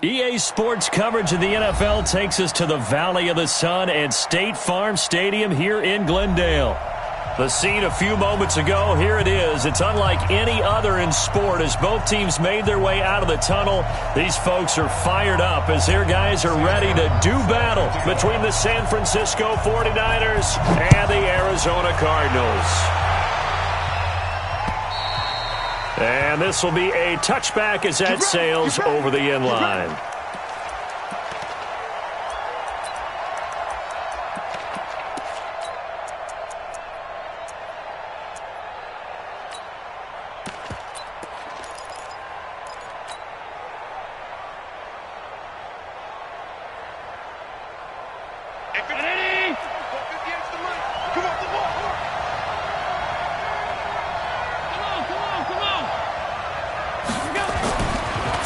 EA Sports coverage of the NFL takes us to the Valley of the Sun and State Farm Stadium here in Glendale. The scene a few moments ago, here it is. It's unlike any other in sport as both teams made their way out of the tunnel. These folks are fired up as their guys are ready to do battle between the San Francisco 49ers and the Arizona Cardinals. And this will be a touchback as that sails over the end line.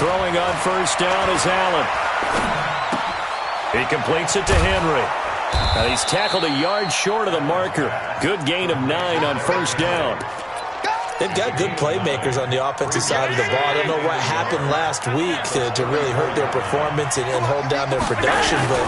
Throwing on first down is Allen. He completes it to Henry. Now he's tackled a yard short of the marker. Good gain of 9 on first down. They've got good playmakers on the offensive side of the ball. I don't know what happened last week to really hurt their performance and hold down their production, but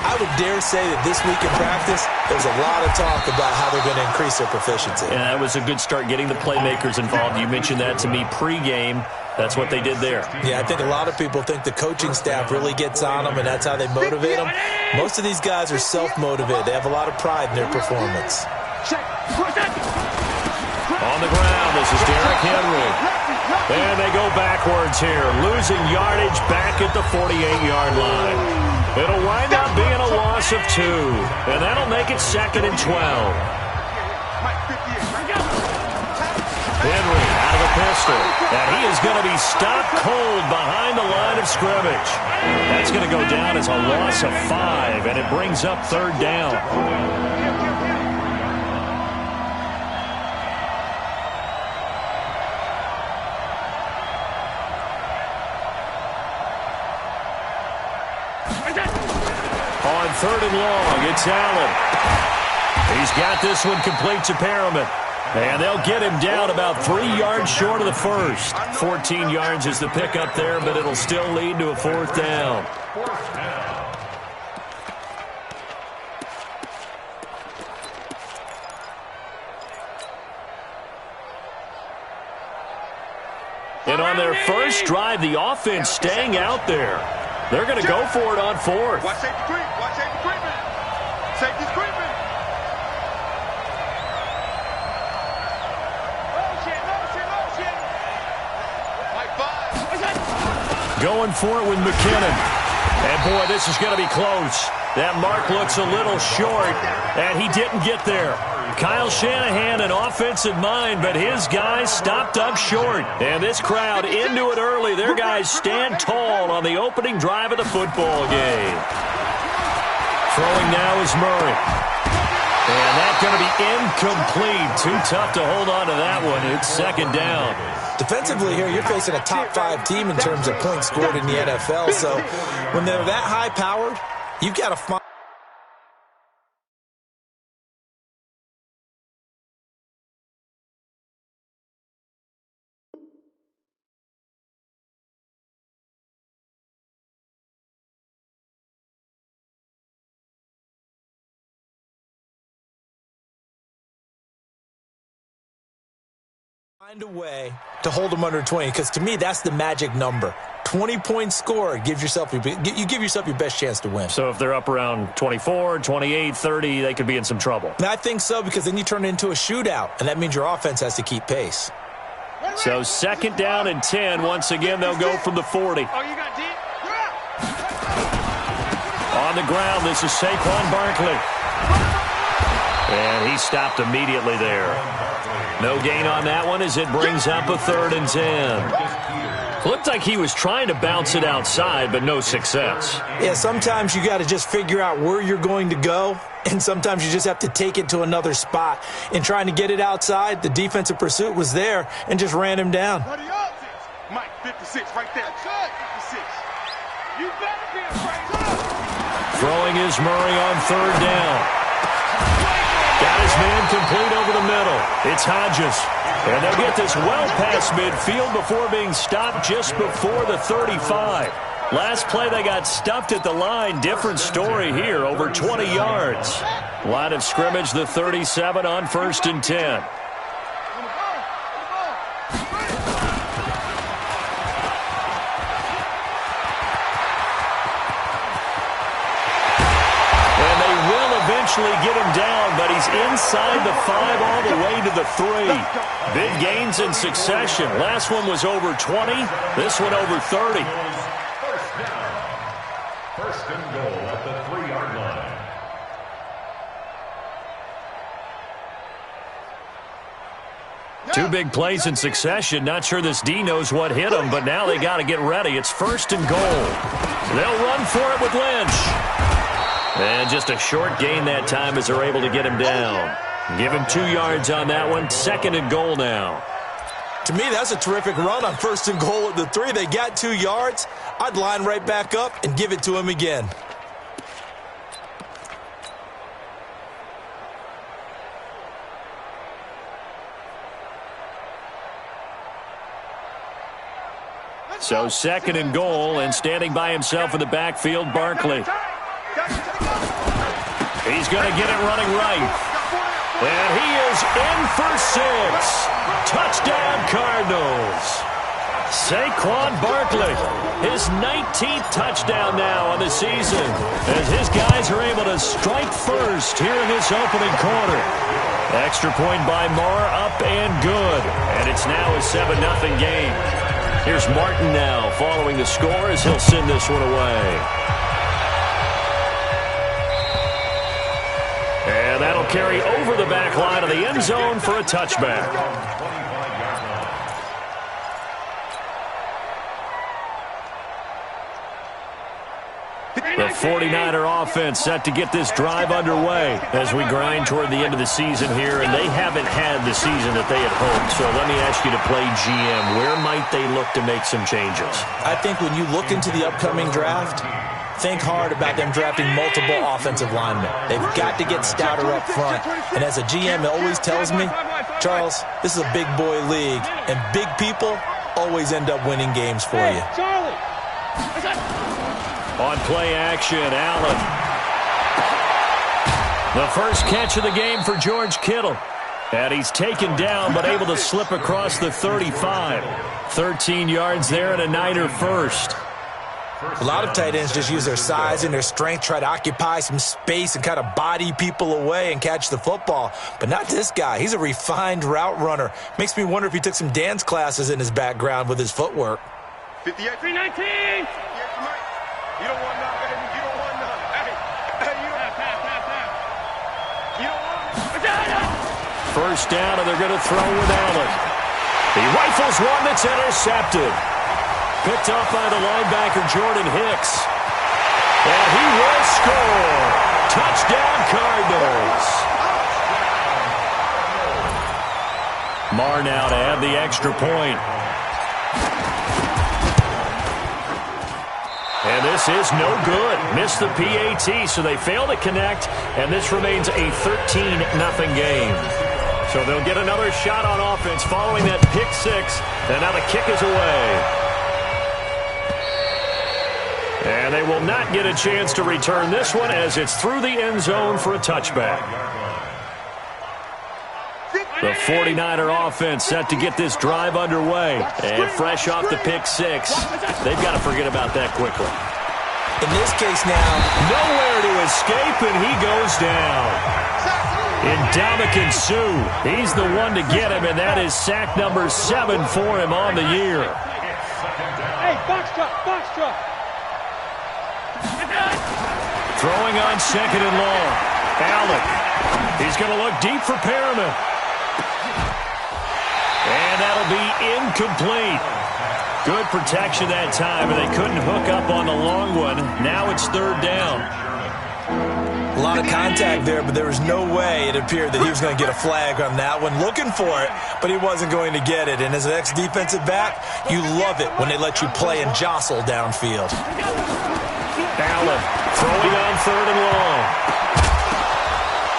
I would dare say that this week in practice, there's a lot of talk about how they're going to increase their proficiency. Yeah, that was a good start getting the playmakers involved. You mentioned that to me pregame. That's what they did there. Yeah, I think a lot of people think the coaching staff really gets on them, and that's how they motivate them. Most of these guys are self-motivated. They have a lot of pride in their performance. On the ground, this is Derrick Henry. And they go backwards here, losing yardage back at the 48-yard line. It'll wind up being a loss of 2, and that'll make it 2nd and 12. Henry out of the pistol, and he is going to be stopped cold behind the line of scrimmage. That's going to go down as a loss of 5, and it brings up 3rd down. On 3rd and long, it's Allen. He's got this one complete to Perriman. And they'll get him down about 3 yards short of the first. 14 yards is the pickup there, but it'll still lead to a 4th down. And on their first drive, the offense staying out there. They're going to go for it on 4th. Watch safety creep. Watch safety creeping. Safety's creeping. Going for it with McKinnon. And, boy, this is going to be close. That mark looks a little short, and he didn't get there. Kyle Shanahan, an offensive mind, but his guys stopped up short. And this crowd into it early. Their guys stand tall on the opening drive of the football game. Throwing now is Murray. And that's going to be incomplete. Too tough to hold on to that one. It's 2nd down. Defensively here, you're facing a top-5 team in terms of points scored in the NFL. So when they're that high-powered, you've got to find. Find a way to hold them under 20, because to me that's the magic number. 20 points scored, you give yourself your best chance to win. So if they're up around 24, 28, 30, they could be in some trouble. And I think so, because then you turn it into a shootout, and that means your offense has to keep pace. So 2nd down and 10. Once again, they'll go from the 40. On the ground, this is Saquon Barkley. And he stopped immediately there. No gain on that one as it brings up a 3rd and 10. Looked like he was trying to bounce it outside, but no success. Yeah, sometimes you got to just figure out where you're going to go, and sometimes you just have to take it to another spot. In trying to get it outside, the defensive pursuit was there and just ran him down. Mike, 56 right there. 56. You better be afraid. Throwing is Murray on 3rd down. Got his man complete over the middle. It's Hodges. And they'll get this well past midfield before being stopped just before the 35. Last play, they got stuffed at the line. Different story here, over 20 yards. Line of scrimmage, the 37 on 1st and 10. Eventually get him down, but he's inside the 5 all the way to the 3. Big gains in succession. Last one was over 20. This one over 30. First down. First and goal at the 3-yard line. Two big plays in succession. Not sure this D knows what hit him, but now they got to get ready. It's 1st and goal. They'll run for it with Lynch. And just a short gain that time as they're able to get him down. Give him 2 yards on that one. 2nd and goal now. To me, that's a terrific run on 1st and goal at the 3. They got 2 yards. I'd line right back up and give it to him again. So 2nd and goal, and standing by himself in the backfield, Barkley. He's going to get it running right. And he is in for 6. Touchdown, Cardinals. Saquon Barkley, his 19th touchdown now on the season, as his guys are able to strike first here in this opening quarter. Extra point by Moore, up and good. And it's now a 7-0 game. Here's Martin now following the score as he'll send this one away. And that'll carry over the back line of the end zone for a touchback. The 49er offense set to get this drive underway as we grind toward the end of the season here, and they haven't had the season that they had hoped. So let me ask you to play GM. Where might they look to make some changes? I think when you look into the upcoming draft, think hard about them drafting multiple offensive linemen. They've got to get stouter up front. And as a GM always tells me, Charles, this is a big boy league, and big people always end up winning games for you. On play action, Allen. The first catch of the game for George Kittle. And he's taken down, but able to slip across the 35. 13 yards there and a Niner first. A lot of tight ends just use their size and their strength, try to occupy some space and kind of body people away and catch the football. But not this guy. He's a refined route runner. Makes me wonder if he took some dance classes in his background with his footwork. 58, 319. You don't want none, baby. You don't want none. Hey, you don't want none. First down, and they're going to throw with Allen. He rifles one that's intercepted. Picked up by the linebacker, Jordan Hicks. And he will score. Touchdown, Cardinals. Marr now to add the extra point. And this is no good. Missed the PAT, so they fail to connect, and this remains a 13-0 game. So they'll get another shot on offense following that pick six, and now the kick is away. And they will not get a chance to return this one as it's through the end zone for a touchback. The 49er offense set to get this drive underway. And fresh off the pick six, they've got to forget about that quickly. In this case now, nowhere to escape, and he goes down. Ndamukong Suh, he's the one to get him, and that is sack number 7 for him on the year. Hey, box truck. Throwing on 2nd and long. Allen. He's going to look deep for Perriman. And that'll be incomplete. Good protection that time, and they couldn't hook up on the long one. Now it's 3rd down. A lot of contact there, but there was no way it appeared that he was going to get a flag on that one. Looking for it, but he wasn't going to get it. And as an ex-defensive back, you love it when they let you play and jostle downfield. Allen throwing on 3rd and long.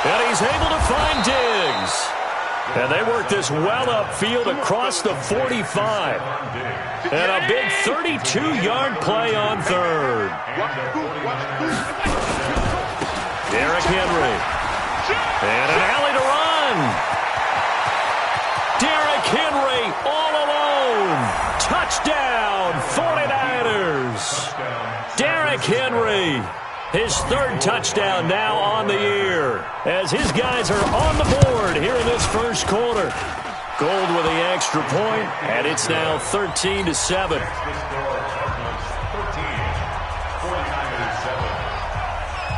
And he's able to find Diggs. And they work this well upfield across the 45. And a big 32-yard play on third. Derrick Henry. And an alley to run. Derrick Henry all alone. Touchdown, 49ers. Derrick Henry. His third touchdown now on the year as his guys are on the board here in this first quarter. Gold with the extra point, and it's now 13-7.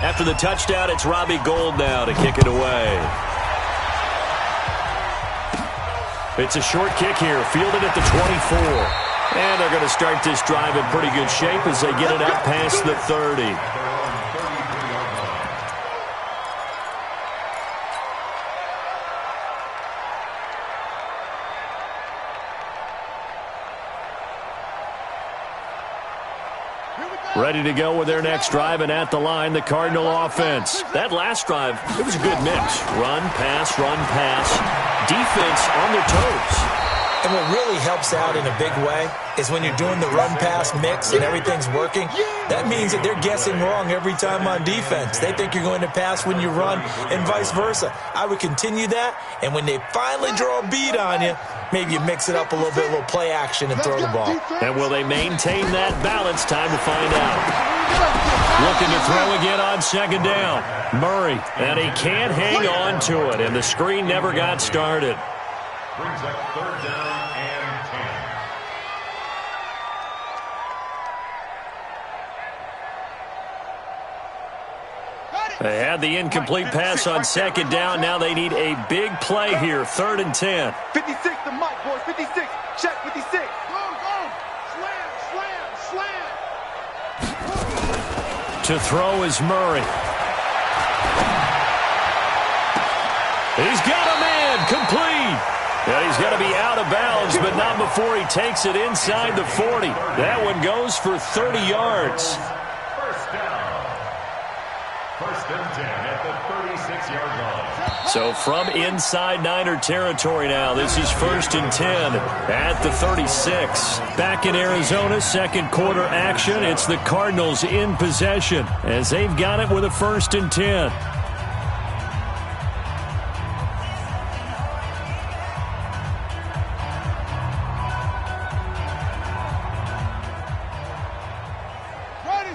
After the touchdown, it's Robbie Gould now to kick it away. It's a short kick here, fielded at the 24. And they're going to start this drive in pretty good shape as they get it up past the 30. Ready to go with their next drive, and at the line, the Cardinal offense. That last drive, it was a good mix. Run, pass, defense on their toes. And what really helps out in a big way is when you're doing the run-pass mix and everything's working, that means that they're guessing wrong every time on defense. They think you're going to pass when you run and vice versa. I would continue that, and when they finally draw a beat on you, maybe you mix it up a little bit, a little play action and throw the ball. And will they maintain that balance? Time to find out. Looking to throw again on second down. Murray, and he can't hang on to it, and the screen never got started. Brings up third down and 10. They had the incomplete pass on second down. Now they need a big play here, 3rd and 10. 56 to Mike, boys. 56. Check 56. Go. Slam. To throw is Murray. He's got a man, complete. And he's going to be out of bounds, but not before he takes it inside the 40. That one goes for 30 yards. First down. 1st and 10 at the 36-yard line. So from inside Niner territory now, this is 1st and 10 at the 36. Back in Arizona, second quarter action. It's the Cardinals in possession as they've got it with a 1st and 10.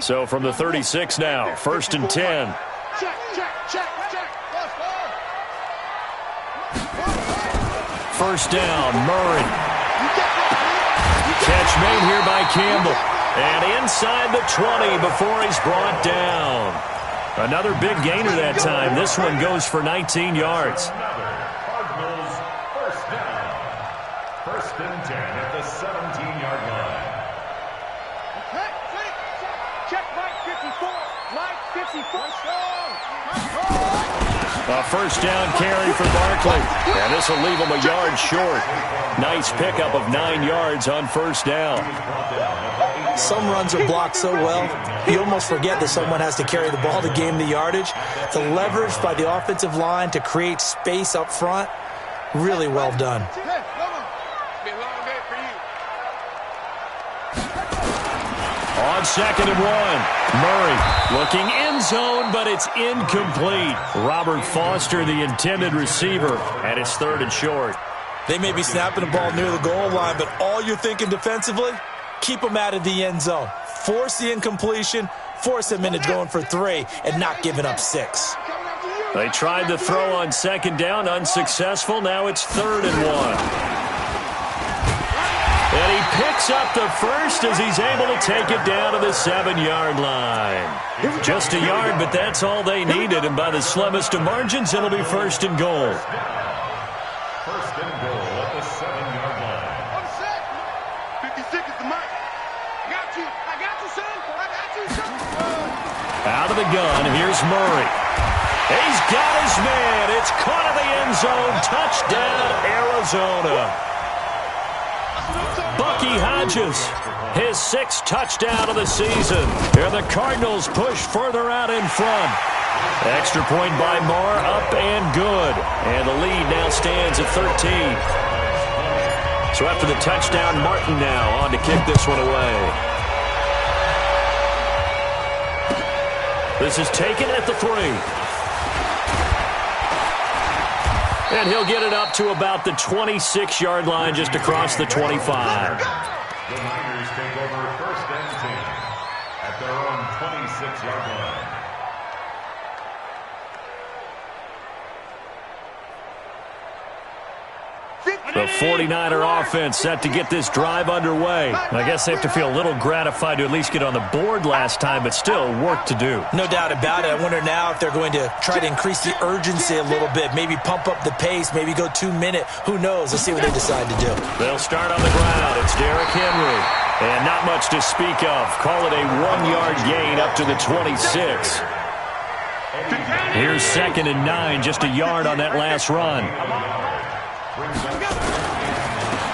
So from the 36 now, 1st and 10. Check. First down, Murray. Catch made here by Campbell. And inside the 20 before he's brought down. Another big gainer that time. This one goes for 19 yards. Cardinals first down. 1st and 10 at the 17-yard line. Check Mike 54. Mike 54. A first down carry for Barkley. And this will leave him a yard short. Nice pickup of 9 yards on first down. Some runs are blocked so well, you almost forget that someone has to carry the ball to gain the yardage. The leverage by the offensive line to create space up front, really well done. On 2nd and 1, Murray looking end zone, but it's incomplete. Robert Foster, the intended receiver, and it's 3rd and short. They may be snapping the ball near the goal line, but all you're thinking defensively, keep them out of the end zone. Force the incompletion, force them into going for 3, and not giving up 6. They tried the throw on 2nd down, unsuccessful. Now it's 3rd and 1. And he picks up the first as he's able to take it down to the 7-yard line. Just a yard, but that's all they needed. And by the slimmest of margins, it'll be 1st and goal. 1st and goal at the 7-yard line. 56 is the mic. I got you, son. Out of the gun, here's Murray. He's got his man. It's caught in the end zone. Touchdown, Arizona. Bucky Hodges, his 6th touchdown of the season. Here the Cardinals push further out in front. Extra point by Marr, up and good. And the lead now stands at 13. So after the touchdown, Martin now on to kick this one away. This is taken at the 3. And he'll get it up to about the 26-yard line, just across the 25. The Niners take over 1st and 10 at their own 26-yard line. The 49er offense set to get this drive underway. I guess they have to feel a little gratified to at least get on the board last time, but still work to do. No doubt about it. I wonder now if they're going to try to increase the urgency a little bit, maybe pump up the pace, maybe go 2-minute. Who knows? Let's see what they decide to do. They'll start on the ground. It's Derrick Henry. And not much to speak of. Call it a 1-yard gain up to the 26. Here's 2nd and 9, just a yard on that last run.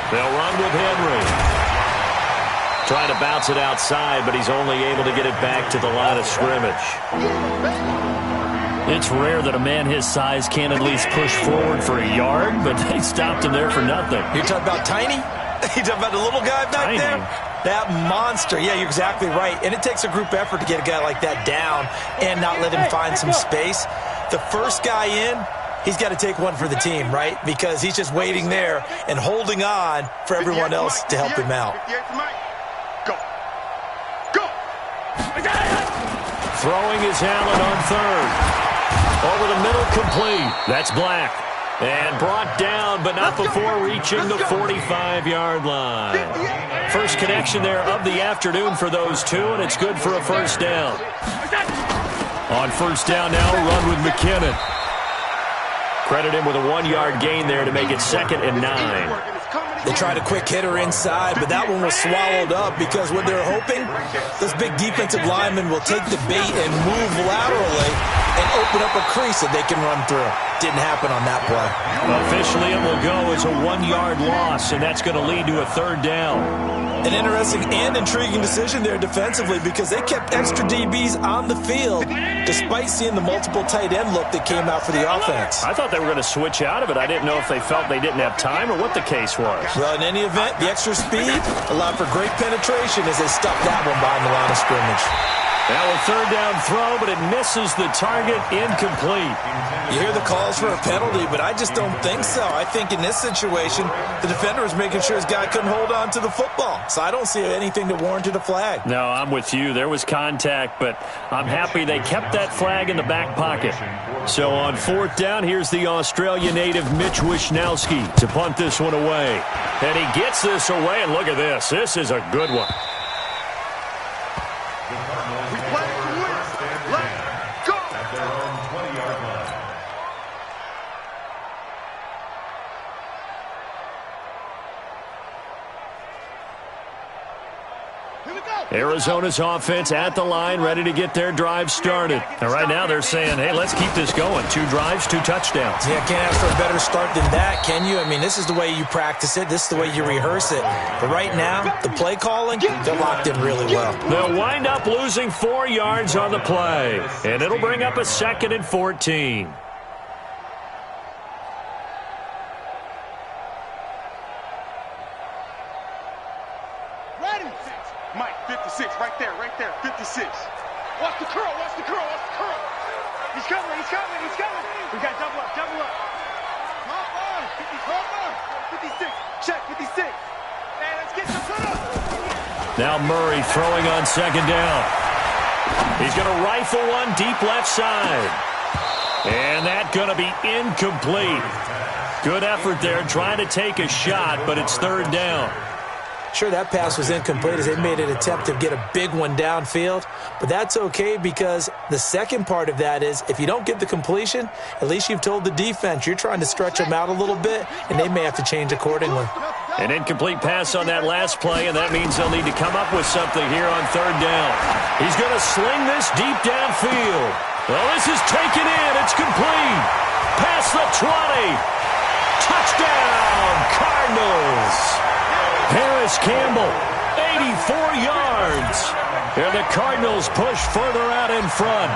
They'll run with Henry. Trying to bounce it outside, but he's only able to get it back to the line of scrimmage. It's rare that a man his size can't at least push forward for a yard, but they stopped him there for nothing. You're talking about tiny? You're talking about the little guy back Tiny. there? That monster. Yeah, you're exactly right. And it takes a group effort to get a guy like that down and not let him find some space. The first guy in, he's got to take one for the team, right? Because he's just waiting there and holding on for everyone else to help him out. Go. Go. Throwing is Allen on 3rd. Over the middle, complete. That's Black. And brought down, but not before reaching the 45-yard line. First connection there of the afternoon for those two, and it's good for a first down. On first down now, a run with McKinnon. Credit him with a 1-yard gain there to make it 2nd and 9. They tried a quick hitter inside, but that one was swallowed up because what they're hoping, this big defensive lineman will take the bait and move laterally and open up a crease that they can run through. Didn't happen on that play. Officially, it will go as a 1-yard loss, and that's going to lead to a 3rd down. An interesting and intriguing decision there defensively because they kept extra DBs on the field despite seeing the multiple tight end look that came out for the offense. I thought they were going to switch out of it. I didn't know if they felt they didn't have time or what the case was. Well, in any event, the extra speed allowed for great penetration as they stuck that one behind the line of scrimmage. Now a 3rd down throw, but it misses the target, incomplete. You hear the calls for a penalty, but I just don't think so. I think in this situation, the defender was making sure his guy couldn't hold on to the football. So I don't see anything that warranted a flag. No, I'm with you. There was contact, but I'm happy they kept that flag in the back pocket. So on 4th down, here's the Australia native Mitch Wishnowsky to punt this one away. And he gets this away, and look at this. This is a good one. Arizona's offense at the line, ready to get their drive started. And right now they're saying, hey, let's keep this going. 2 drives, 2 touchdowns. Yeah, can't ask for a better start than that, can you? I mean, this is the way you practice it. This is the way you rehearse it. But right now, the play calling, they're locked in really well. They'll wind up losing 4 yards on the play. And it'll bring up a 2nd and 14. Mike, 56, right there, 56. Watch the curl. He's coming. We got double up. Come on, 56, check, 56. Man, let's get some put up. Now Murray throwing on 2nd down. He's going to rifle one deep left side. And that's going to be incomplete. Good effort there, trying to take a shot, but it's 3rd down. Sure, that pass was incomplete as they made an attempt to get a big one downfield, but that's okay because the second part of that is if you don't get the completion, at least you've told the defense you're trying to stretch them out a little bit, and they may have to change accordingly. An incomplete pass on that last play, and that means they'll need to come up with something here on 3rd down. He's going to sling this deep downfield. Well, this is taken in. It's complete. Past the 20. Touchdown, Cardinals. Harris Campbell 84 yards. And the Cardinals push further out in front.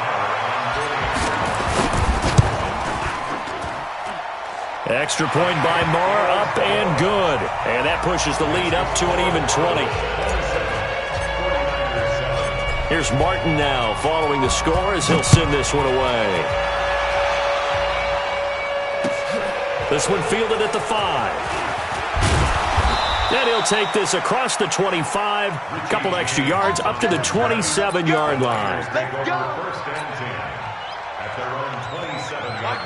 Extra point by Marr, up and good. And that pushes the lead up to an even 20. Here's Martin now following the score as he'll send this one away. This one fielded at the 5. Then he'll take this across the 25, a couple extra yards up to the 27-yard line.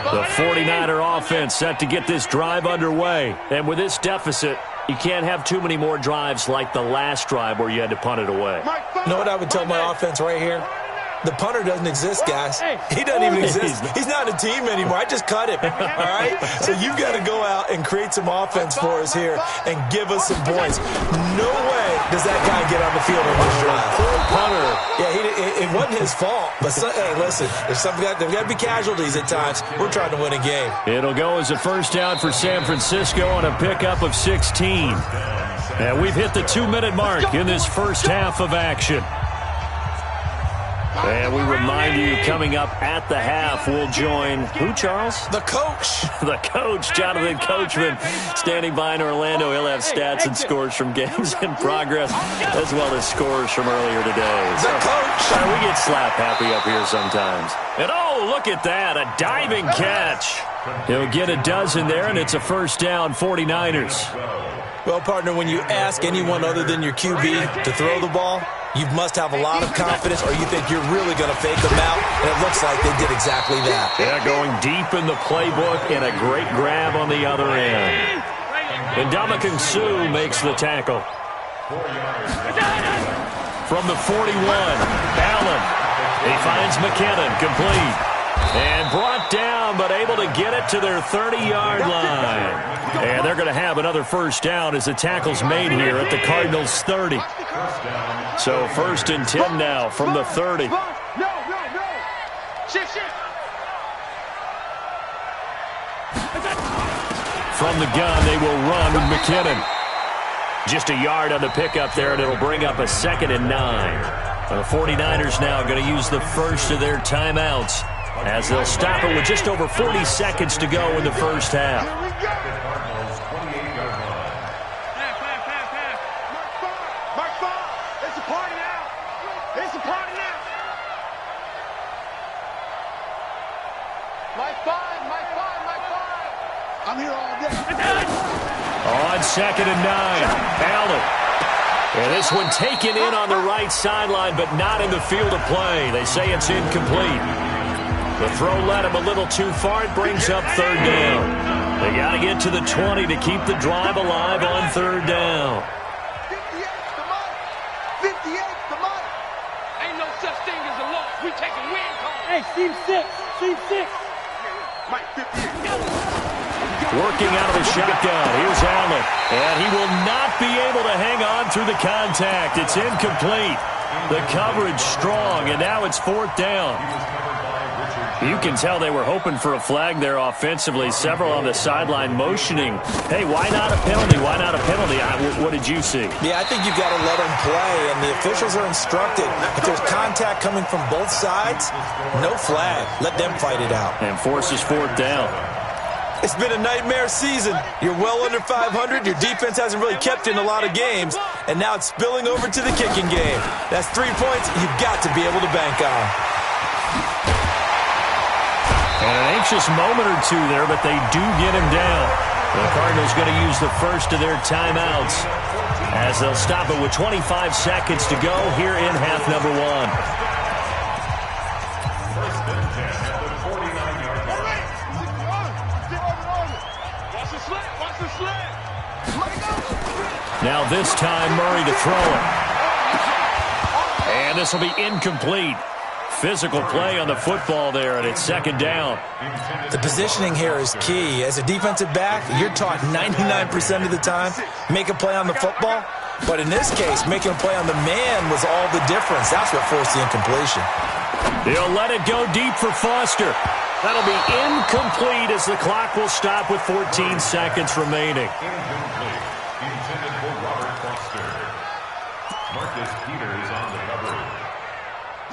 The 49er offense set to get this drive underway. And with this deficit, you can't have too many more drives like the last drive where you had to punt it away. You know what I would tell my offense right here? The punter doesn't exist, guys. He doesn't even exist. He's not a team anymore. I just cut him, all right? So you've got to go out and create some offense for us here and give us some points. No way does that guy get on the field on this drive. Poor punter. Yeah, it wasn't his fault. But, hey, listen, there's got to be casualties at times. We're trying to win a game. It'll go as a first down for San Francisco on a pickup of 16. And we've hit the 2-minute mark in this first half of action. And we remind you, coming up at the half, we'll join who, Charles? The coach. The coach, Jonathan Coachman, standing by in Orlando. He'll have stats and scores from games in progress, as well as scores from earlier today. The coach. We get slap happy up here sometimes. And oh, look at that, a diving catch. He'll get a dozen there, and it's a first down, 49ers. Well, partner, when you ask anyone other than your QB to throw the ball, you must have a lot of confidence, or you think you're really going to fake them out, and it looks like they did exactly that. Yeah, going deep in the playbook and a great grab on the other end. And Ndamukong Suh makes the tackle. From the 41, Allen. He finds McKinnon, complete. And brought down, but able to get it to their 30-yard line. And they're going to have another first down as the tackle's made here at the Cardinals' 30. So first and 10 now from the 30. No. Shift. From the gun, they will run with McKinnon. Just a yard on the pickup there, and it'll bring up a 2nd and 9. The 49ers now going to use the first of their timeouts as they'll stop it with just over 40 seconds to go in the first half. I'm here all day. On 2nd and 9, Allen. And this one taken in on the right sideline, but not in the field of play. They say it's incomplete. The throw led him a little too far. It brings up 3rd down. They got to get to the 20 to keep the drive alive on 3rd down. 58's the money. 58's the money. Ain't no such thing as a loss. We take a win call. Hey, Team 6. Mike, 58. Working out of the shotgun. Here's Allen. And he will not be able to hang on through the contact. It's incomplete. The coverage strong, and now it's 4th down. You can tell they were hoping for a flag there offensively. Several on the sideline motioning. Hey, why not a penalty? Why not a penalty? What did you see? Yeah, I think you've got to let them play, and the officials are instructed. If there's contact coming from both sides, no flag. Let them fight it out. And forces 4th down. It's been a nightmare season. You're well under 500. Your defense hasn't really kept in a lot of games, and now it's spilling over to the kicking game. That's 3 points you've got to be able to bank on. And an anxious moment or two there, but they do get him down. The Cardinals going to use the first of their timeouts as they'll stop it with 25 seconds to go here in half number 1. Now this time, Murray to throw it. And this will be incomplete. Physical play on the football there, and it's 2nd down. The positioning here is key. As a defensive back, you're taught 99% of the time, make a play on the football. But in this case, making a play on the man was all the difference. That's what forced the incompletion. He'll let it go deep for Foster. That'll be incomplete as the clock will stop with 14 seconds remaining.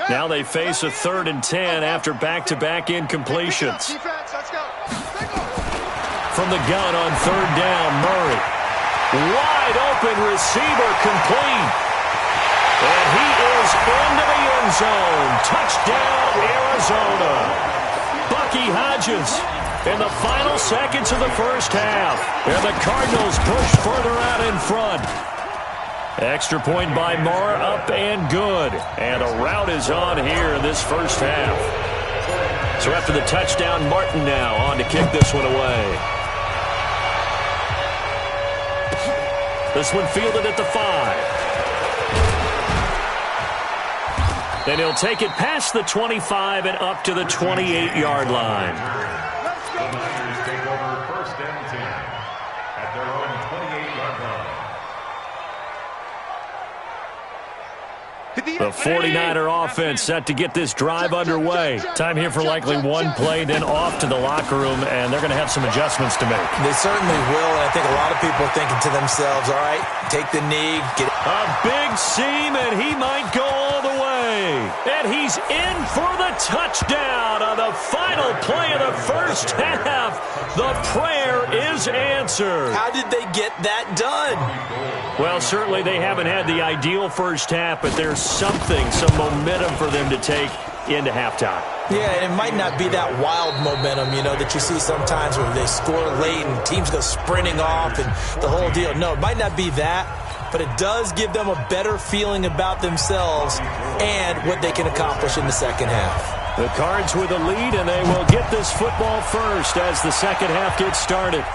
Now they face a 3rd and 10 after back-to-back incompletions. From the gun on 3rd down, Murray. Wide open receiver complete. And he is into the end zone. Touchdown, Arizona. Bucky Hodges in the final seconds of the first half. And the Cardinals push further out in front. Extra point by Moore, up and good. And a rout is on here in this first half. So after the touchdown, Martin now on to kick this one away. This one fielded at the 5. Then he'll take it past the 25 and up to the 28-yard line. The Niners take over 1st and 10 at their own 28-yard line. The 49er offense set to get this drive underway. Time here for likely one play, then off to the locker room, and they're going to have some adjustments to make. They certainly will, and I think a lot of people are thinking to themselves, all right, take the knee, get it. A big seam, and he might go all the way. And he's in for the touchdown on the final play of the first half. The prayer is answered. How did they get that done? Well, certainly they haven't had the ideal first half, but there's some momentum for them to take into halftime. Yeah, and it might not be that wild momentum, you know, that you see sometimes where they score late and teams go sprinting off and the whole deal. No, it might not be that, but it does give them a better feeling about themselves and what they can accomplish in the second half. The Cards with a lead, and they will get this football first as the second half gets started.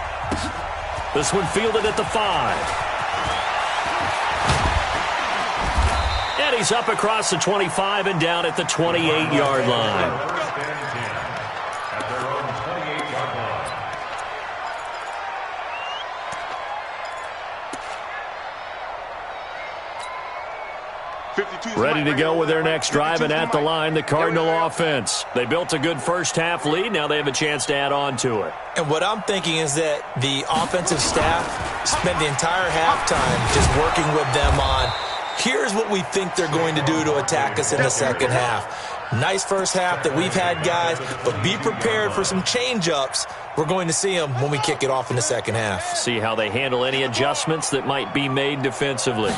This one fielded at the 5. And he's up across the 25 and down at the 28-yard line. 1st and 10 at their own 28-yard line. Ready to go with their next drive, and at the line, the Cardinal offense. They built a good first-half lead. Now they have a chance to add on to it. And what I'm thinking is that the offensive staff spent the entire halftime just working with them on, here's what we think they're going to do to attack us in the second half. Nice first half that we've had, guys, but be prepared for some change-ups. We're going to see them when we kick it off in the second half. See how they handle any adjustments that might be made defensively.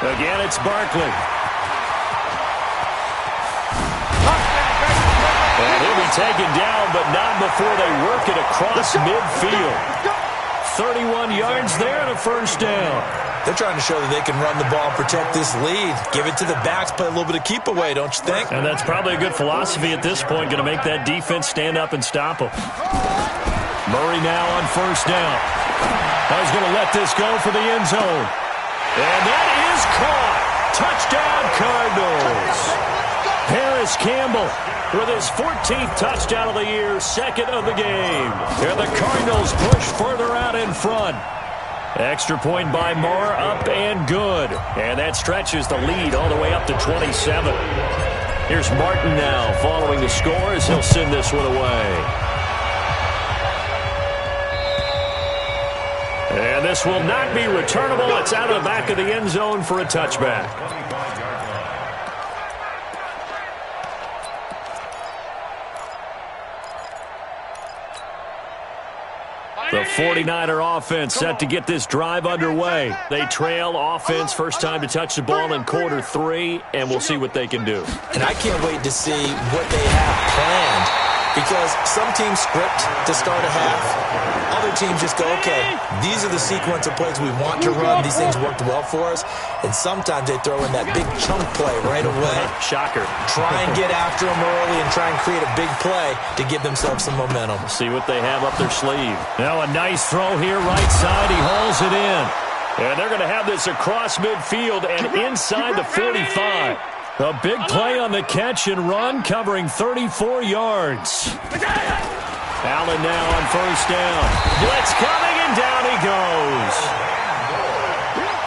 Again, it's Barkley. And he'll be taken down, but not before they work it across midfield. 31 yards there and a first down. They're trying to show that they can run the ball and protect this lead. Give it to the backs, play a little bit of keep away, don't you think? And that's probably a good philosophy at this point, going to make that defense stand up and stop them. Murray now on first down. Now he's going to let this go for the end zone. And that is caught. Touchdown, Cardinals. Paris Campbell with his 14th touchdown of the year, second of the game. And the Cardinals push further out in front. Extra point by Moore, up and good. And that stretches the lead all the way up to 27. Here's Martin now following the score as he'll send this one away. And this will not be returnable. It's out of the back of the end zone for a touchback. The 49er offense set to get this drive underway. They trail offense first time to touch the ball in quarter 3, and we'll see what they can do. And I can't wait to see what they have planned, because some teams script to start a half. Other teams just go, okay, these are the sequence of plays we want to run. These things worked well for us. And sometimes they throw in that big chunk play right away. Shocker. Try and get after them early and try and create a big play to give themselves some momentum. See what they have up their sleeve. Now a nice throw here, right side. He hauls it in. And they're going to have this across midfield and inside the 45. A big play on the catch and run, covering 34 yards. Allen now on first down. Blitz coming, and down he goes.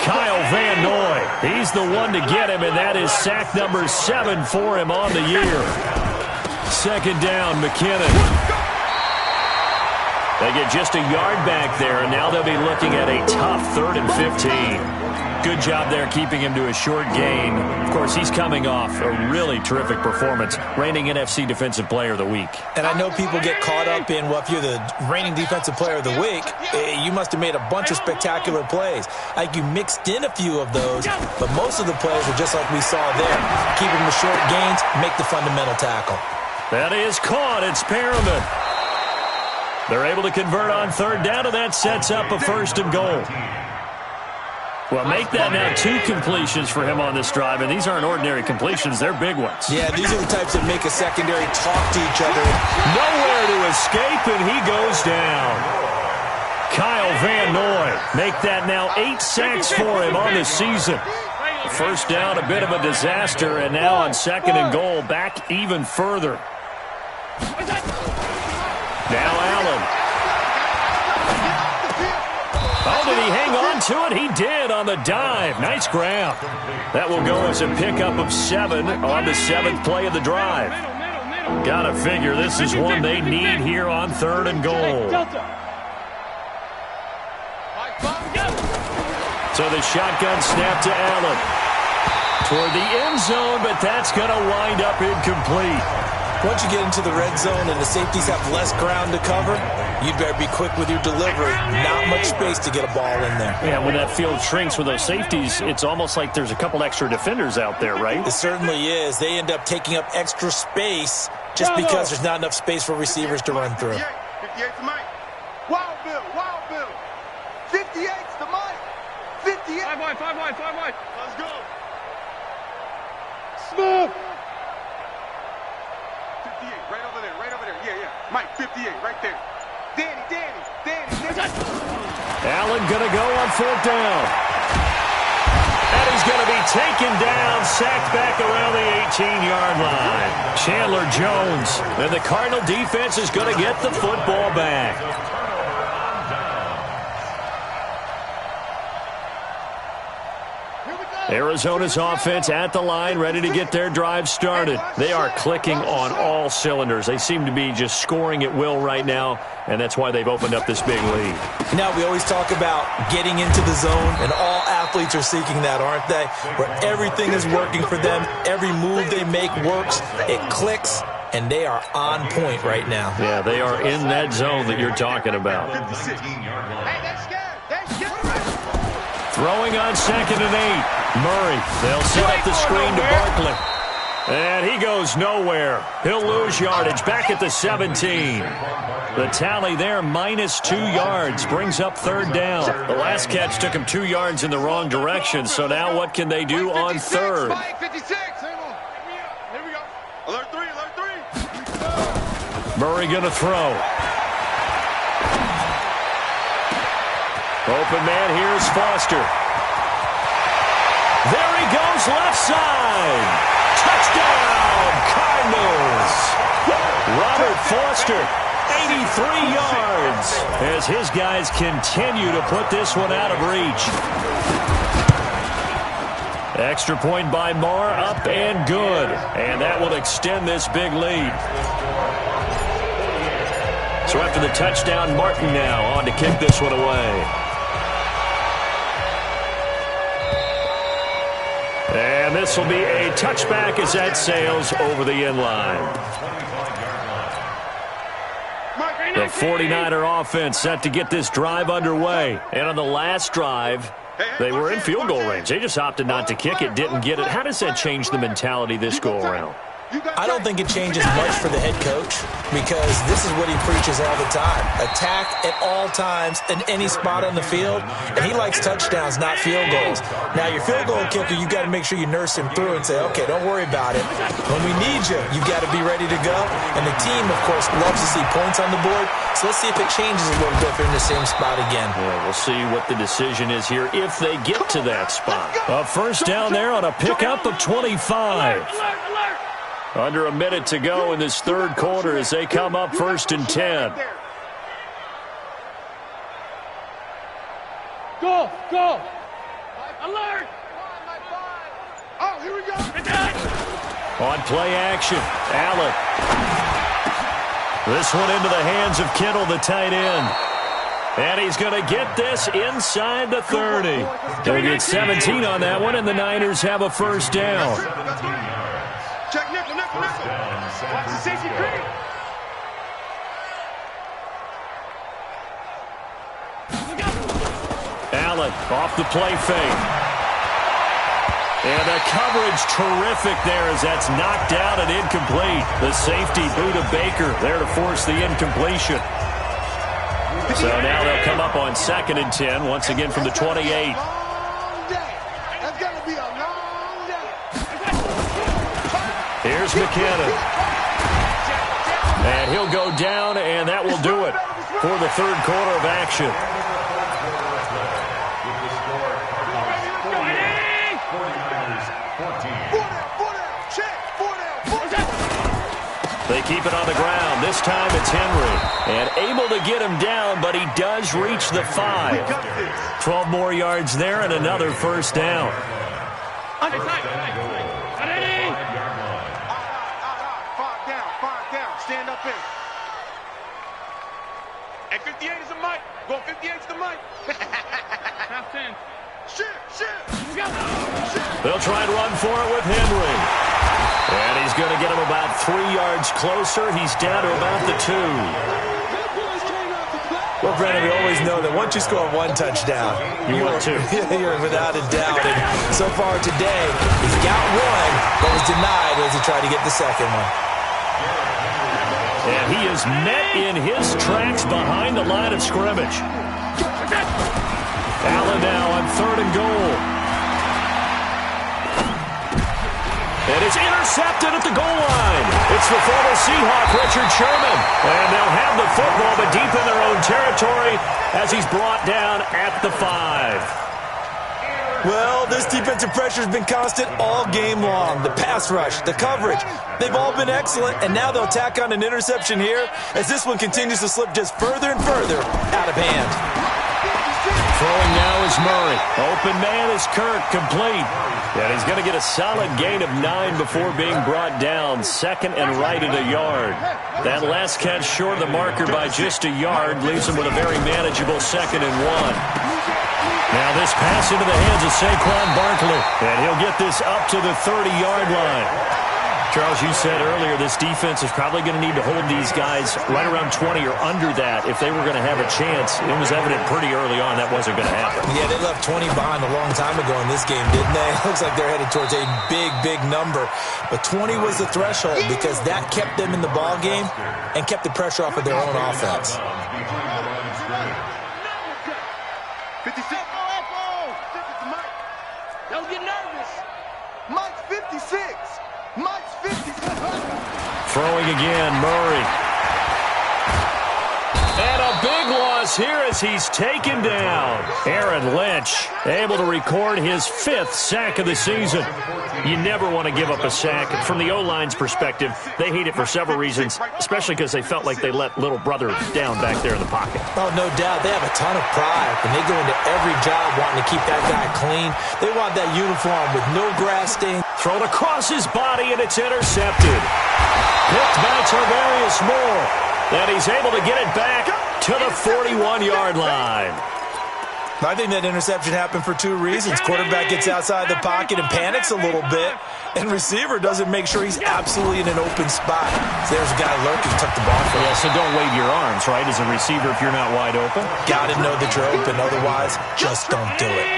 Kyle Van Noy, he's the one to get him, and that is sack number 7 for him on the year. Second down, McKinnon. They get just a yard back there, and now they'll be looking at a tough 3rd and 15. Good job there keeping him to a short gain. Of course, he's coming off a really terrific performance, reigning NFC Defensive Player of the Week. And I know people get caught up in, well, if you're the reigning Defensive Player of the Week, you must have made a bunch of spectacular plays. Like you mixed in a few of those, but most of the plays were just like we saw there. Keep them to short gains, make the fundamental tackle. That is caught. It's Perriman. They're able to convert on 3rd down, and that sets up a 1st and goal. Well, make that now 2 completions for him on this drive, and these aren't ordinary completions. They're big ones. Yeah, these are the types that make a secondary talk to each other. Nowhere to escape, and he goes down. Kyle Van Noy, make that now 8 sacks for him on the season. 1st down, a bit of a disaster, and now on 2nd and goal, back even further. Now Allen. Oh, did he hang on to it? He did on the dive. Nice grab. That will go as a pickup of 7 on the 7th play of the drive. Gotta figure this is one they need here on 3rd and goal. So the shotgun snap to Allen. Toward the end zone, but that's going to wind up incomplete. Once you get into the red zone and the safeties have less ground to cover, you'd better be quick with your delivery. Not much space to get a ball in there. Yeah, when that field shrinks with those safeties, it's almost like there's a couple extra defenders out there, right? It certainly is. They end up taking up extra space just because there's not enough space for receivers to run through. 58 to Mike. Wild Bill, Wild Bill. 58's to Mike. 58. 5 wide. Let's go. Smooth. 58, right over there. Yeah. Mike, 58, right there. Danny. Allen going to go on 4th down. And he's going to be taken down, sacked back around the 18-yard line. Chandler Jones. And the Cardinal defense is going to get the football back. Arizona's offense at the line, ready to get their drive started. They are clicking on all cylinders. They seem to be just scoring at will right now, and that's why they've opened up this big lead. Now, we always talk about getting into the zone, and all athletes are seeking that, aren't they? Where everything is working for them, every move they make works, it clicks, and they are on point right now. Yeah, they are in that zone that you're talking about. Hey, they're scared. Throwing on 2nd and 8. Murray, they'll set up the screen to Barkley. And he goes nowhere. He'll lose yardage back at the 17. The tally there, -2 yards, brings up 3rd down. The last catch took him 2 yards in the wrong direction, so now what can they do on 3rd? 56. Here we go. Alert 3. Murray going to throw. Open man, here's Foster. There he goes, left side. Touchdown, Cardinals. Robert Foster, 83 yards, as his guys continue to put this one out of reach. Extra point by Marr, up and good. And that will extend this big lead. So after the touchdown, Martin now on to kick this one away. And this will be a touchback as that sails over the end line. The 49er offense set to get this drive underway. And on the last drive, they were in field goal range. They just opted not to kick it, didn't get it. How does that change the mentality this go-around? I don't think it changes much for the head coach because this is what he preaches all the time. Attack at all times in any spot on the field, and he likes touchdowns, not field goals. Now, your field goal kicker, you got to make sure you nurse him through and say, okay, don't worry about it. When we need you, you've got to be ready to go. And the team, of course, loves to see points on the board. So let's see if it changes a little bit if they're in the same spot again. Yeah, we'll see what the decision is here if they get to that spot. A 1st down there on a pickup of 25. Under a minute to go in this 3rd quarter as they come up 1st and 10. Go! Alert! Oh, here we go! On play action, Allen. This one into the hands of Kittle, the tight end. And he's going to get this inside the 30. They'll get 17 on that one, and the Niners have a first down. Check nickel. Watch the safety creep. Allen off the play fake. And the coverage terrific there as that's knocked out and incomplete. The safety boot of Baker there to force the incompletion. So now they'll come up on 2nd and 10, once again from the 28. That's going to be a long day. Here's McKinnon. And he'll go down, and that will do it for the third quarter of action. They keep it on the ground. This time it's Henry. And able to get him down, but he does reach the 5. 12 more yards there and another first down. Five down. Stand up in. And 58 is the mic. Go 58 is the mic. Half 10. Shit. They'll try and run for it with Henry. And he's going to get him about 3 yards closer. He's down to about the 2. Well, Brennan, we always know that once you score one touchdown, you're without a doubt. And so far today, he's got one, but was denied as he tried to get the second one. And he is met in his tracks behind the line of scrimmage. Allen now on 3rd and goal. And it's intercepted at the goal line. It's the former Seahawk, Richard Sherman. And they'll have the football, but deep in their own territory as he's brought down at the 5. Well, this defensive pressure has been constant all game long. The pass rush, the coverage, they've all been excellent. And now they'll tack on an interception here as this one continues to slip just further and further out of hand. Throwing now is Murray. Open man is Kirk, complete. And he's going to get a solid gain of 9 before being brought down. 2nd and right at a yard. That last catch short of the marker by just a yard leaves him with a very manageable 2nd and 1. Now this pass into the hands of Saquon Barkley. And he'll get this up to the 30-yard line. Charles, you said earlier this defense is probably going to need to hold these guys right around 20 or under that if they were going to have a chance. It was evident pretty early on that wasn't going to happen. Yeah, they left 20 behind a long time ago in this game, didn't they? It looks like they're headed towards a big number. But 20 was the threshold because that kept them in the ball game and kept the pressure off of their own offense. 56. Don't get nervous. Mike's 56. Mike's 56. Throwing again, Murray. And a big loss here as he's taken down. Aaron Lynch able to record his 5th sack of the season. You never want to give up a sack. From the O-line's perspective, they hate it for several reasons, especially because they felt like they let little brother down back there in the pocket. Oh, no doubt. They have a ton of pride, and they go into every job wanting to keep that guy clean. They want that uniform with no grass stain. Thrown across his body, and it's intercepted. Picked by Tarvarius Moore. And he's able to get it back to the 41-yard line. I think that interception happened for 2 reasons. Quarterback gets outside the pocket and panics a little bit, and receiver doesn't make sure he's absolutely in an open spot. So there's a guy lurking, took the ball from him. Yeah, so don't wave your arms, right, as a receiver if you're not wide open. Got to know that you're open, otherwise just don't do it.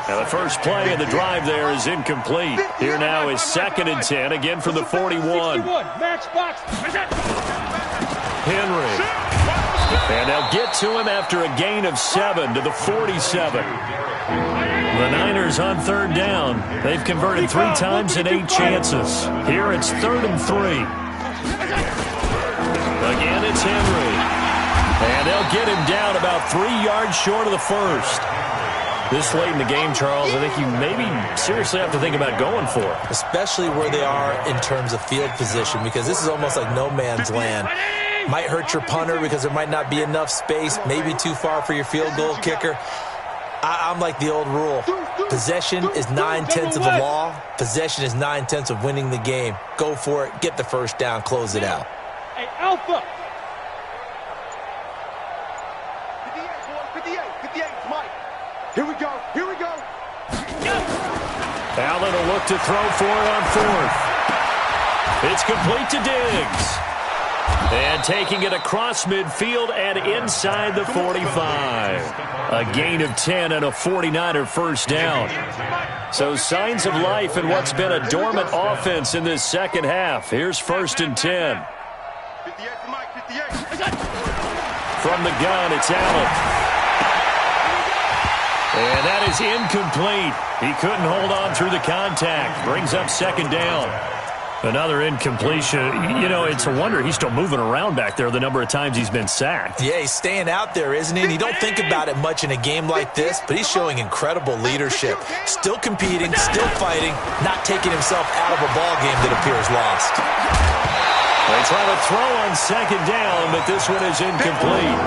Now the first play of the drive there is incomplete. Here now is 2nd and 10, again from the 41. Henry. And they'll get to him after a gain of 7 to the 47. The Niners on 3rd down. They've converted 3 times in 8 chances. Here it's 3rd and 3. Again, it's Henry. And they'll get him down about 3 yards short of the first. This late in the game, Charles, I think you maybe seriously have to think about going for it. Especially where they are in terms of field position, because this is almost like no man's land. Might hurt your punter because there might not be enough space, maybe too far for your field goal kicker. I'm like the old rule. Possession is 9/10 of the law. Possession is 9/10 of winning the game. Go for it, get the first down, close it out. Hey, Alpha, 58, Mike. Here we go. Here we go. Allen will look to throw for it on fourth. It's complete to Diggs. And taking it across midfield and inside the 45. A gain of 10 and a 49er first down. So signs of life in what's been a dormant offense in this second half. Here's 1st and 10. 58 to Mike, 58. From the gun, it's Allen. And that is incomplete. He couldn't hold on through the contact. Brings up 2nd down. Another incompletion. You know, it's a wonder he's still moving around back there the number of times he's been sacked. Yeah, he's staying out there, isn't he? And you don't think about it much in a game like this, but he's showing incredible leadership. Still competing, still fighting, not taking himself out of a ball game that appears lost. They try to throw on 2nd down, but this one is incomplete.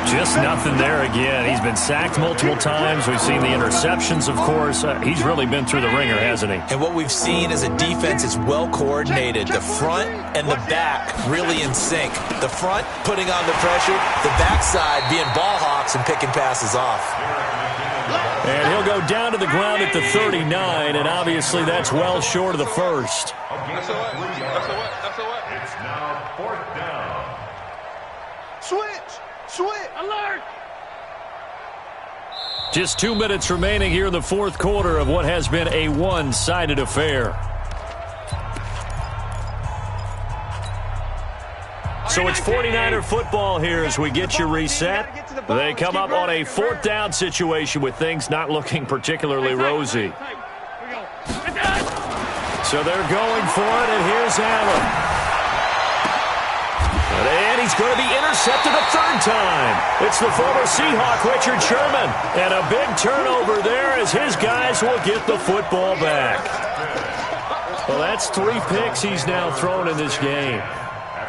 Just nothing there again. He's been sacked multiple times. We've seen the interceptions, of course. He's really been through the ringer, hasn't he? And what we've seen is a defense is well coordinated. The front and the back really in sync. The front putting on the pressure, the backside being ball hawks and picking passes off. And he'll go down to the ground at the 39, and obviously that's well short of the first. That's a what? It's now 4th down. Switch. Alert. Just 2 minutes remaining here in the 4th quarter of what has been a one-sided affair. So it's 49er football here as we get you reset. They come up on a 4th down situation with things not looking particularly rosy. So they're going for it, and here's Allen. And he's going to be intercepted a 3rd time. It's the former Seahawk, Richard Sherman. And a big turnover there as his guys will get the football back. Well, that's 3 picks he's now thrown in this game.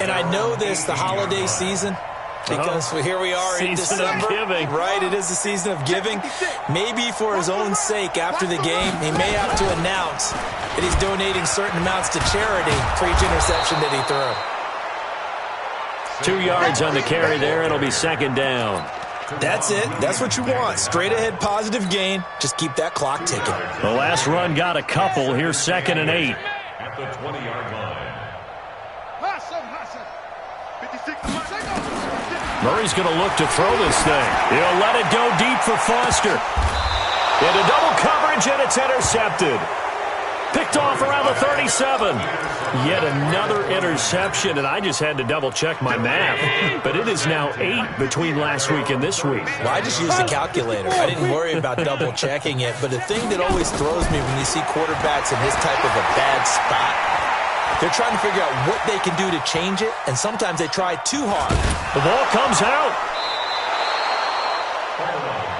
And I know this, the holiday season, because here we are in December. Of giving. Right, it is the season of giving. Maybe for his own sake after the game, he may have to announce that he's donating certain amounts to charity for each interception that he threw. 2 yards on the carry there. It'll be 2nd down. That's it. That's what you want. Straight ahead positive gain. Just keep that clock ticking. The last run got a couple. Here's 2nd and 8. At the 20-yard line. Murray's going to look to throw this thing. He'll let it go deep for Foster. Into double coverage, and it's intercepted. Picked off around the 37. Yet another interception, and I just had to double-check my math. But it is now 8 between last week and this week. Well, I just used the calculator. I didn't worry about double-checking it. But the thing that always throws me when you see quarterbacks in this type of a bad spot, they're trying to figure out what they can do to change it, and sometimes they try too hard. The ball comes out.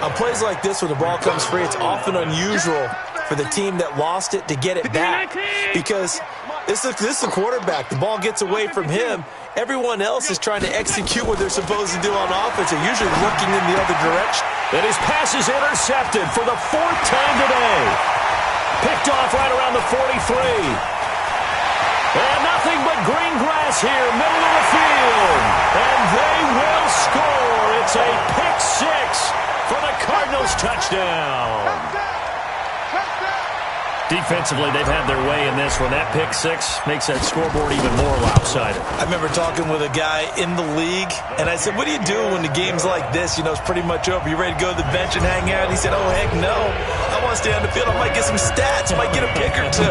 On plays like this where the ball comes free, it's often unusual for the team that lost it to get it back, because this is the quarterback. The ball gets away from him. Everyone else is trying to execute what they're supposed to do on offense. They're usually looking in the other direction. And his pass is intercepted for the 4th time today. Picked off right around the 43. And nothing but green grass here, middle of the field. And they will score. It's a pick 6 for the Cardinals touchdown. Defensively, they've had their way in this one. That pick 6 makes that scoreboard even more lopsided. I remember talking with a guy in the league, and I said, what do you do when the game's like this? You know, it's pretty much over. You ready to go to the bench and hang out? He said, oh, heck no. I want to stay on the field. I might get some stats. I might get a pick or 2.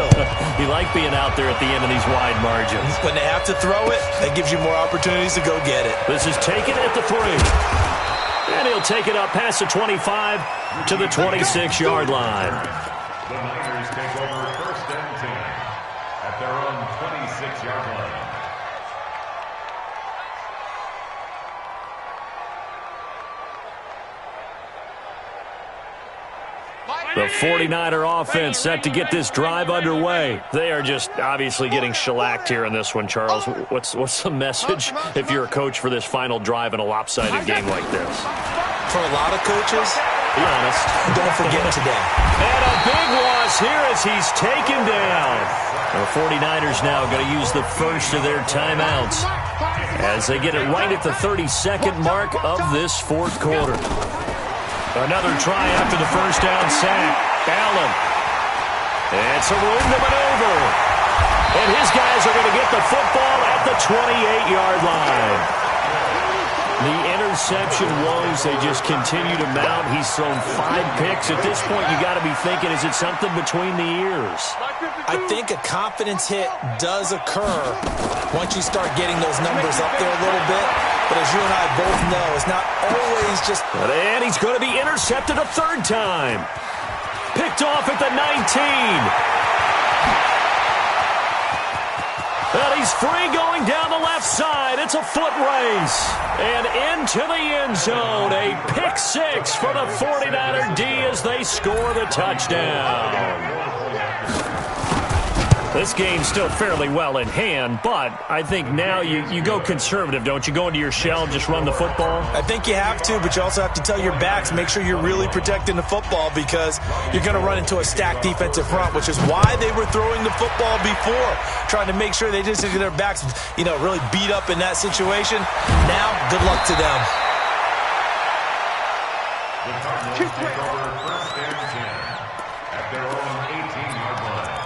You like being out there at the end of these wide margins. When they have to throw it, that gives you more opportunities to go get it. This is taken at the 3. And he'll take it up past the 25 to the 26-yard line. The Niners take over 1st and 10 at their own 26-yard line. The 49er offense set to get this drive underway. They are just obviously getting shellacked here in this one, Charles. What's the message if you're a coach for this final drive in a lopsided game like this? For a lot of coaches, be honest, don't forget today. And a big loss here as he's taken down. The 49ers now going to use the first of their timeouts as they get it right at the 32nd mark of this 4th quarter. Another try after the first down sack. Allen. It's a room to maneuver. And his guys are going to get the football at the 28-yard line. The interception woes, they just continue to mount. He's thrown 5 picks. At this point, you got to be thinking, is it something between the ears? I think a confidence hit does occur once you start getting those numbers up there a little bit. But as you and I both know, it's not always just... And he's going to be intercepted a third time. Picked off at the 19. And he's free going down the left side. It's a foot race. And into the end zone. A pick 6 for the 49er D as they score the touchdown. This game's still fairly well in hand, but I think now you go conservative, don't you? Go into your shell and just run the football? I think you have to, but you also have to tell your backs, make sure you're really protecting the football because you're going to run into a stacked defensive front, which is why they were throwing the football before, trying to make sure they just get their backs, really beat up in that situation. Now, good luck to them. The Cardinals take over first and 10 at their own 18-yard line.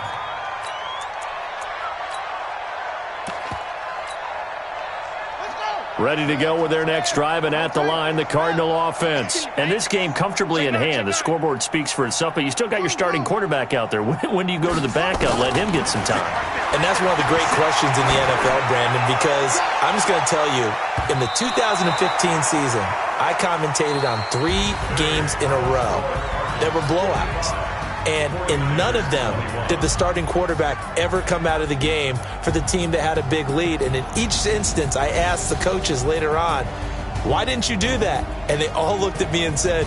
Ready to go with their next drive, and at the line, the Cardinal offense. And this game comfortably in hand. The scoreboard speaks for itself, but you still got your starting quarterback out there. When do you go to the backup? Let him get some time. And that's one of the great questions in the NFL, Brandon, because I'm just going to tell you, in the 2015 season, I commentated on 3 games in a row that were blowouts. And in none of them did the starting quarterback ever come out of the game for the team that had a big lead. And in each instance, I asked the coaches later on, why didn't you do that? And they all looked at me and said,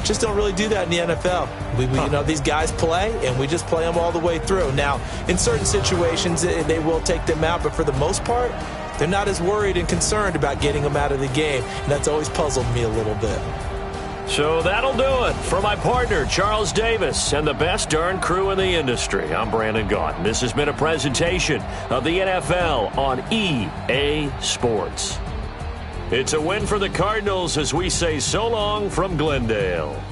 just don't really do that in the NFL. These guys play, and we just play them all the way through. Now, in certain situations, they will take them out, but for the most part, they're not as worried and concerned about getting them out of the game. And that's always puzzled me a little bit. So that'll do it for my partner, Charles Davis, and the best darn crew in the industry. I'm Brandon Gaughan. This has been a presentation of the NFL on EA Sports. It's a win for the Cardinals as we say so long from Glendale.